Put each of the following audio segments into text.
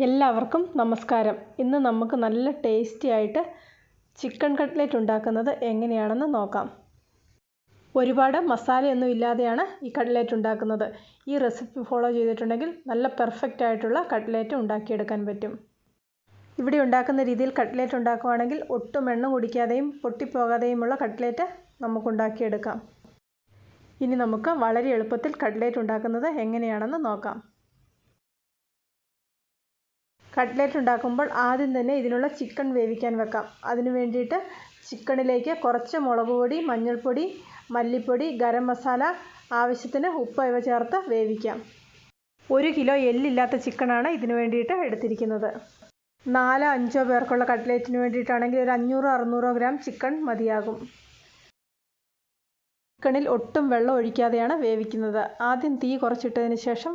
എല്ലാവർക്കും നമസ്കാരം. ഇന്ന് നമുക്ക് നല്ല ടേസ്റ്റി ആയിട്ട് ചിക്കൻ കട്ട്ലേറ്റ് ഉണ്ടാക്കുന്നത് എങ്ങനെയാണെന്ന് നോക്കാം. ഒരുപാട് മസാലയൊന്നും ഇല്ലാതെയാണ് ഈ കട്ട്ലേറ്റ് ഉണ്ടാക്കുന്നത്. ഈ റെസിപ്പി ഫോളോ ചെയ്തിട്ടുണ്ടെങ്കിൽ നല്ല പെർഫെക്റ്റ് ആയിട്ടുള്ള കട്ട്ലേറ്റ് ഉണ്ടാക്കിയെടുക്കാൻ പറ്റും. ഇവിടെ ഉണ്ടാക്കുന്ന രീതിയിൽ കട്ട്ലേറ്റ് ഉണ്ടാക്കുകയാണെങ്കിൽ ഒട്ടും എണ്ണ കുടിക്കാതെയും പൊട്ടിപ്പോകാതെയുമുള്ള കട്ട്ലേറ്റ് നമുക്ക് ഉണ്ടാക്കിയെടുക്കാം. ഇനി നമുക്ക് വളരെ എളുപ്പത്തിൽ കട്ട്ലേറ്റ് ഉണ്ടാക്കുന്നത് എങ്ങനെയാണെന്ന് നോക്കാം. കട്ട്ലേറ്റ് ഉണ്ടാക്കുമ്പോൾ ആദ്യം തന്നെ ഇതിനുള്ള ചിക്കൻ വേവിക്കാൻ വെക്കാം. അതിനു വേണ്ടിയിട്ട് ചിക്കനിലേക്ക് കുറച്ച് മുളക് പൊടി, മഞ്ഞൾപ്പൊടി, മല്ലിപ്പൊടി, ഗരം മസാല, ആവശ്യത്തിന് ഉപ്പ് ഇവ ചേർത്ത് വേവിക്കാം. 1 കിലോ എല്ലില്ലാത്ത ചിക്കനാണ് ഇതിനു വേണ്ടിയിട്ട് എടുത്തിരിക്കുന്നത്. 4-5 പേർക്കുള്ള കട്ട്ലേറ്റിന് വേണ്ടിയിട്ടാണെങ്കിൽ ഒരു 500-600 ഗ്രാം ചിക്കൻ മതിയാകും. ചിക്കനിൽ ഒട്ടും വെള്ളം ഒഴിക്കാതെയാണ് വേവിക്കുന്നത്. ആദ്യം തീ കുറച്ചിട്ടതിന് ശേഷം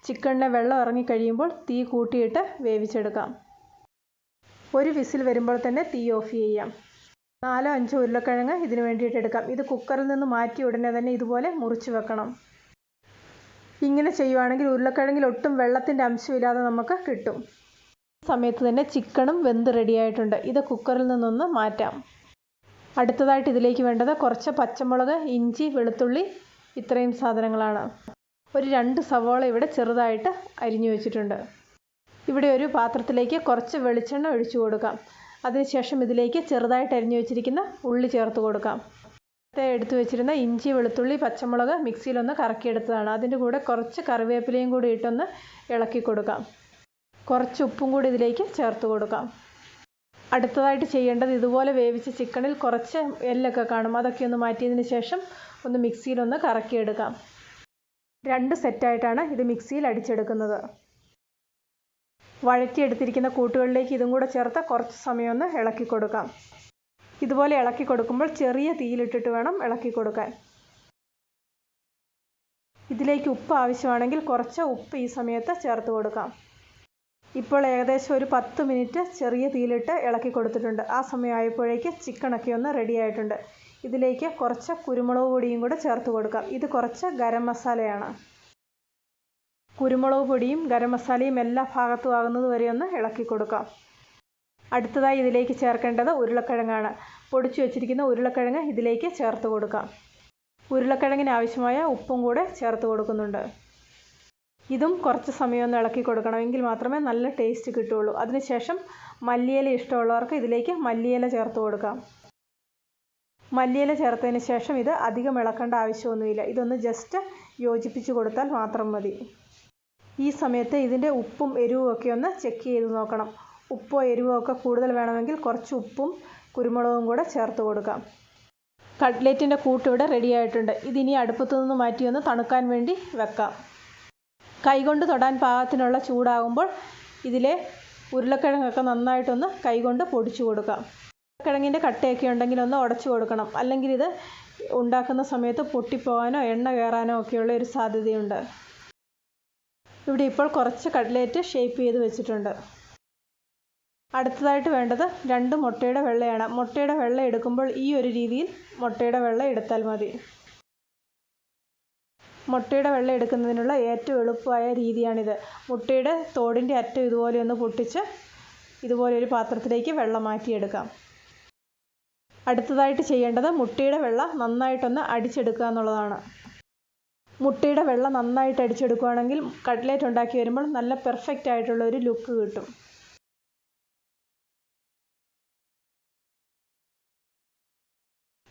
ചിക്കനിലെ വെള്ളം ഇറങ്ങിക്കഴിയുമ്പോൾ തീ കൂട്ടിയിട്ട് വേവിച്ചെടുക്കാം. ഒരു വിസിൽ വരുമ്പോൾ തന്നെ തീ ഓഫ് ചെയ്യാം. 4-5 ഉരുളക്കിഴങ്ങ് ഇതിന് വേണ്ടിയിട്ട് എടുക്കാം. ഇത് കുക്കറിൽ നിന്ന് മാറ്റി ഉടനെ തന്നെ ഇതുപോലെ മുറിച്ച് വെക്കണം. ഇങ്ങനെ ചെയ്യുവാണെങ്കിൽ ഉരുളക്കിഴങ്ങിൽ ഒട്ടും വെള്ളത്തിൻ്റെ അംശമില്ലാതെ നമുക്ക് കിട്ടും. ഈ സമയത്ത് തന്നെ ചിക്കനും വെന്ത് റെഡിയായിട്ടുണ്ട്. ഇത് കുക്കറിൽ നിന്നൊന്ന് മാറ്റാം. അടുത്തതായിട്ട് ഇതിലേക്ക് വേണ്ടത് കുറച്ച് പച്ചമുളക്, ഇഞ്ചി, വെളുത്തുള്ളി, ഇത്രയും സാധനങ്ങളാണ്. ഒരു 2 സവോള ഇവിടെ ചെറുതായിട്ട് അരിഞ്ഞു വെച്ചിട്ടുണ്ട്. ഇവിടെ ഒരു പാത്രത്തിലേക്ക് കുറച്ച് വെളിച്ചെണ്ണ ഒഴിച്ചു കൊടുക്കാം. അതിനുശേഷം ഇതിലേക്ക് ചെറുതായിട്ട് അരിഞ്ഞു വെച്ചിരിക്കുന്ന ഉള്ളി ചേർത്ത് കൊടുക്കാം. നേരത്തെ എടുത്തു വെച്ചിരുന്ന ഇഞ്ചി, വെളുത്തുള്ളി, പച്ചമുളക് മിക്സിയിലൊന്ന് കറക്കിയെടുത്തതാണ്. അതിൻ്റെ കൂടെ കുറച്ച് കറിവേപ്പിലയും കൂടി ഇട്ടൊന്ന് ഇളക്കി കൊടുക്കാം. കുറച്ച് ഉപ്പും കൂടി ഇതിലേക്ക് ചേർത്ത് കൊടുക്കാം. അടുത്തതായിട്ട് ചെയ്യേണ്ടത് ഇതുപോലെ വേവിച്ച ചിക്കനിൽ കുറച്ച് എല്ലൊക്കെ കാണും. അതൊക്കെ ഒന്ന് മാറ്റിയതിന് ശേഷം ഒന്ന് മിക്സിയിലൊന്ന് കറക്കിയെടുക്കാം. 2 സെറ്റായിട്ടാണ് ഇത് മിക്സിയിൽ അടിച്ചെടുക്കുന്നത്. വഴറ്റിയെടുത്തിരിക്കുന്ന കൂട്ടുകളിലേക്ക് ഇതും കൂടെ ചേർത്ത് കുറച്ച് സമയം ഒന്ന് ഇളക്കി കൊടുക്കാം. ഇതുപോലെ ഇളക്കി കൊടുക്കുമ്പോൾ ചെറിയ തീയിലിട്ടിട്ട് വേണം ഇളക്കി കൊടുക്കാൻ. ഇതിലേക്ക് ഉപ്പ് ആവശ്യമാണെങ്കിൽ കുറച്ച് ഉപ്പ് ഈ സമയത്ത് ചേർത്ത് കൊടുക്കാം. ഇപ്പോൾ ഏകദേശം ഒരു 10 മിനിറ്റ് ചെറിയ തീയിലിട്ട് ഇളക്കി കൊടുത്തിട്ടുണ്ട്. ആ സമയമായപ്പോഴേക്ക് ചിക്കനൊക്കെ ഒന്ന് റെഡി ആയിട്ടുണ്ട്. ഇതിലേക്ക് കുറച്ച് കുരുമുളക് പൊടിയും കൂടെ ചേർത്ത് കൊടുക്കാം. ഇത് കുറച്ച് ഗരം മസാലയാണ്. കുരുമുളക് പൊടിയും ഗരം മസാലയും എല്ലാ ഭാഗത്തും ആകുന്നത് വരെ ഒന്ന് ഇളക്കി കൊടുക്കാം. അടുത്തതായി ഇതിലേക്ക് ചേർക്കേണ്ടത് ഉരുളക്കിഴങ്ങാണ്. പൊടിച്ചു വെച്ചിരിക്കുന്ന ഉരുളക്കിഴങ്ങ് ഇതിലേക്ക് ചേർത്ത് കൊടുക്കാം. ഉരുളക്കിഴങ്ങിന് ആവശ്യമായ ഉപ്പും കൂടെ ചേർത്ത് കൊടുക്കുന്നുണ്ട്. ഇതും കുറച്ച് സമയം ഒന്ന് ഇളക്കി കൊടുക്കണം. എങ്കിൽ മാത്രമേ നല്ല ടേസ്റ്റ് കിട്ടുള്ളൂ. അതിനുശേഷം മല്ലിയില ഇഷ്ടമുള്ളവർക്ക് ഇതിലേക്ക് മല്ലിയില ചേർത്ത് കൊടുക്കാം. മല്ലിയില ചേർത്തതിന് ശേഷം ഇത് അധികം ഇളക്കേണ്ട ആവശ്യമൊന്നുമില്ല. ഇതൊന്ന് ജസ്റ്റ് യോജിപ്പിച്ച് കൊടുത്താൽ മാത്രം മതി. ഈ സമയത്ത് ഇതിൻ്റെ ഉപ്പും എരിവും ഒക്കെ ഒന്ന് ചെക്ക് ചെയ്ത് നോക്കണം. ഉപ്പോ എരിവോ ഒക്കെ കൂടുതൽ വേണമെങ്കിൽ കുറച്ച് ഉപ്പും കുരുമുളകും കൂടെ ചേർത്ത് കൊടുക്കാം. കട്ട്ലേറ്റിൻ്റെ കൂട്ട് ഇവിടെ റെഡി ആയിട്ടുണ്ട്. ഇതിനി അടുപ്പത്തു നിന്ന് മാറ്റി ഒന്ന് തണുക്കാൻ വേണ്ടി വെക്കാം. കൈകൊണ്ട് തൊടാൻ പാകത്തിനുള്ള ചൂടാകുമ്പോൾ ഇതിലെ ഉരുളക്കിഴങ്ങൊക്കെ നന്നായിട്ടൊന്ന് കൈകൊണ്ട് പൊടിച്ചു കൊടുക്കാം. ഉരുളക്കിഴങ്ങിൻ്റെ കട്ടയൊക്കെ ഉണ്ടെങ്കിൽ ഒന്ന് ഉടച്ചു കൊടുക്കണം. അല്ലെങ്കിൽ ഇത് ഉണ്ടാക്കുന്ന സമയത്ത് പൊട്ടിപ്പോകാനോ എണ്ണ കയറാനോ ഒക്കെയുള്ള ഒരു സാധ്യതയുണ്ട്. ഇവിടെ ഇപ്പോൾ കുറച്ച് കട്ട്ലേറ്റ് ഷേപ്പ് ചെയ്ത് വെച്ചിട്ടുണ്ട്. അടുത്തതായിട്ട് വേണ്ടത് 2 മുട്ടയുടെ വെള്ളയാണ്. മുട്ടയുടെ വെള്ള എടുക്കുമ്പോൾ ഈ ഒരു രീതിയിൽ മുട്ടയുടെ വെള്ള എടുത്താൽ മതി. മുട്ടയുടെ വെള്ള എടുക്കുന്നതിനുള്ള ഏറ്റവും എളുപ്പമായ രീതിയാണിത്. മുട്ടയുടെ തോടിൻ്റെ അറ്റം ഇതുപോലെ ഒന്ന് പൊട്ടിച്ച് ഇതുപോലെ ഒരു പാത്രത്തിലേക്ക് വെള്ളം മാറ്റിയെടുക്കാം. അടുത്തതായിട്ട് ചെയ്യേണ്ടത് മുട്ടയുടെ വെള്ള നന്നായിട്ടൊന്ന് അടിച്ചെടുക്കുക എന്നുള്ളതാണ്. മുട്ടയുടെ വെള്ള നന്നായിട്ട് അടിച്ചെടുക്കുകയാണെങ്കിൽ കട്ട്ലേറ്റ് ഉണ്ടാക്കി വരുമ്പോൾ നല്ല പെർഫെക്റ്റ് ആയിട്ടുള്ള ഒരു ലുക്ക് കിട്ടും.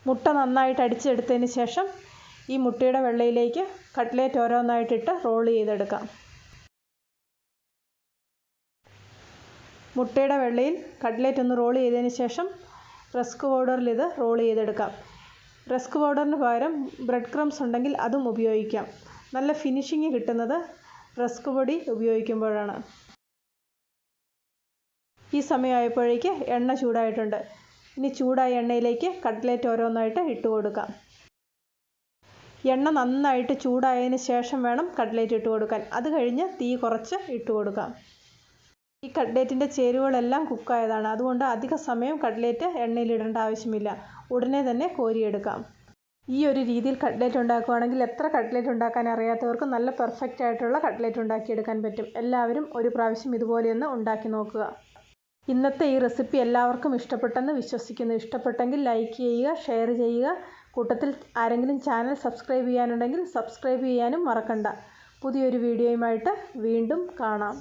മുട്ട നന്നായിട്ട് അടിച്ചെടുത്തതിന് ശേഷം ഈ മുട്ടയുടെ വെള്ളയിലേക്ക് കട്ട്ലേറ്റ് ഓരോന്നായിട്ടിട്ട് റോൾ ചെയ്തെടുക്കാം. മുട്ടയുടെ വെള്ളയിൽ കട്ട്ലേറ്റ് ഒന്ന് റോൾ ചെയ്തതിന് ശേഷം റസ്ക് പൗഡറിൽ ഇത് റോൾ ചെയ്തെടുക്കാം. റസ്ക് പൗഡറിന് പകരം ബ്രെഡ് ക്രംസ് ഉണ്ടെങ്കിൽ അതും ഉപയോഗിക്കാം. നല്ല ഫിനിഷിങ് കിട്ടുന്നത് റസ്ക് പൊടി ഉപയോഗിക്കുമ്പോഴാണ്. ഈ സമയമായപ്പോഴേക്ക് എണ്ണ ചൂടായിട്ടുണ്ട്. ഇനി ചൂടായ എണ്ണയിലേക്ക് കട്ട്ലേറ്റ് ഓരോന്നായിട്ട് ഇട്ട് കൊടുക്കാം. എണ്ണ നന്നായിട്ട് ചൂടായതിന് ശേഷം വേണം കട്ട്ലേറ്റ് ഇട്ട് കൊടുക്കാൻ. അത് കഴിഞ്ഞ് തീ കുറച്ച് ഇട്ട് കൊടുക്കാം. ഈ കട്ട്ലേറ്റിൻ്റെ ചേരുവകളെല്ലാം കുക്കായതാണ്. അതുകൊണ്ട് അധിക സമയം കട്ട്ലേറ്റ് എണ്ണയിലിടേണ്ട ആവശ്യമില്ല. ഉടനെ തന്നെ കോരിയെടുക്കാം. ഈ ഒരു രീതിയിൽ കട്ട്ലേറ്റ് ഉണ്ടാക്കുകയാണെങ്കിൽ എത്ര കട്ട്ലേറ്റ് ഉണ്ടാക്കാൻ അറിയാത്തവർക്കും നല്ല പെർഫെക്റ്റ് ആയിട്ടുള്ള കട്ട്ലേറ്റ് ഉണ്ടാക്കിയെടുക്കാൻ പറ്റും. എല്ലാവരും ഒരു പ്രാവശ്യം ഇതുപോലെയൊന്ന് ഉണ്ടാക്കി നോക്കുക. ഇന്നത്തെ ഈ റെസിപ്പി എല്ലാവർക്കും ഇഷ്ടപ്പെട്ടെന്ന് വിശ്വസിക്കുന്നു. ഇഷ്ടപ്പെട്ടെങ്കിൽ ലൈക്ക് ചെയ്യുക, ഷെയർ ചെയ്യുക. കൂട്ടത്തിൽ ആരെങ്കിലും ചാനൽ സബ്സ്ക്രൈബ് ചെയ്യാനുണ്ടെങ്കിൽ സബ്സ്ക്രൈബ് ചെയ്യാനും മറക്കണ്ട. പുതിയൊരു വീഡിയോയുമായിട്ട് വീണ്ടും കാണാം.